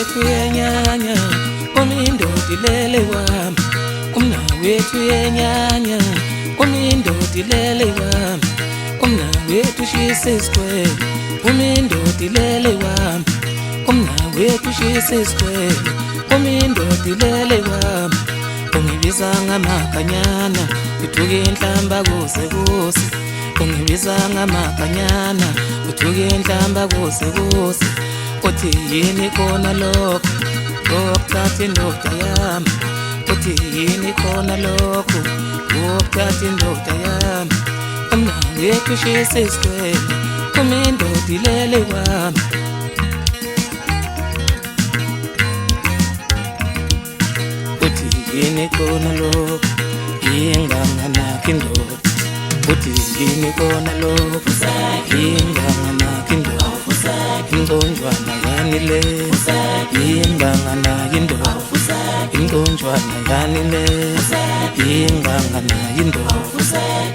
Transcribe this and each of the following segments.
wethu yenyanya umindodi lele wami umnawethu yenyanya umindodi lele wami umnawethu shisa isikwele umindodi lele wami umnawethu shisa isikwele umindodi lele wami ungibiza ngamakanyana uthuke inhlamba kuze kuze ungibiza ngamakanyana uthuke inhlamba kuze kuze uthi yini khona lokho ukuthatha indoda yami uthi yini khona lokho ukuthatha indoda yami umnawethu shisa isikwele umindodi lele wami uthi yini khona lokho inganganaki indoda uthi yini khona lokho inganganaki indoda inkonjwana yanile inganganaki indoda inkonjwana yanile inganganaki indoda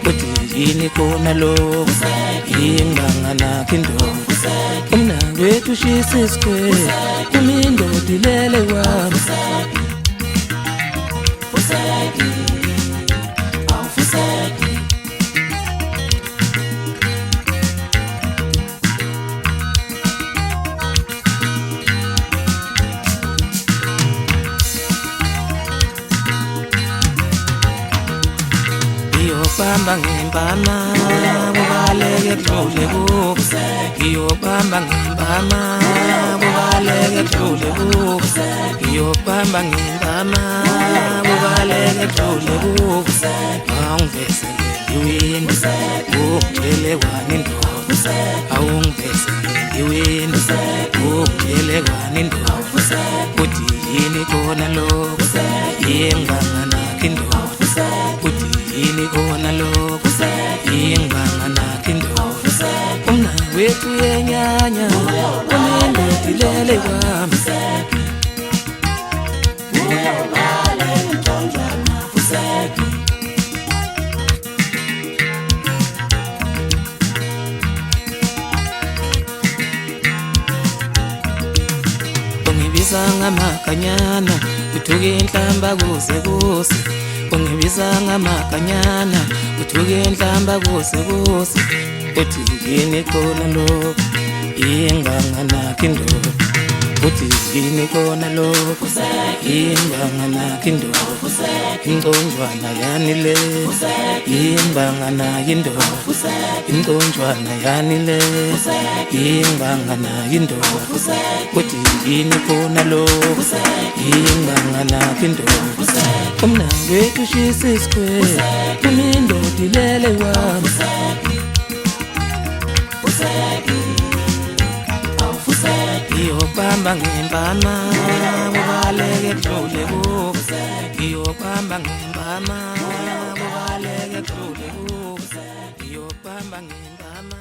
uthi yini khona lokho inganganaki indoda umnawethu shisa isikwele umindodi lele wami Ngiyobamba ngempama kubaleke kudlule kubo ngiyobamba ngempama kubaleke kudlule kubo ngiyobamba ngempama kubaleke kudlule kubo awungivezele ngiwini ungitshele wani indoda awungivezele ngiwini ungitshele wani indoda uthi yini khona lokho inganganaki indoda uthi yini khona lokho inganganaki indoda umnawethu yenyanya umindodi lele wami ungibiza ngamakanyana uthuke inhlamba kuze kuze ungibiza ngamakanyana uthuke inhlamba kuze kuze uthi yini khona lokho inganganaki indoda uthi yini khona lokho inganganaki indoda inkonjwana yanile inganganaki indoda inkonjwana yanile inganganaki indoda uthi yini khona lokho inganganaki indoda umnawethu shisa isikwele umindodi lele wami ngiyobamba ngempama kubaleke kudlule kubo ngiyobamba ngempama kubaleke kudlule kubo ngiyobamba ngempama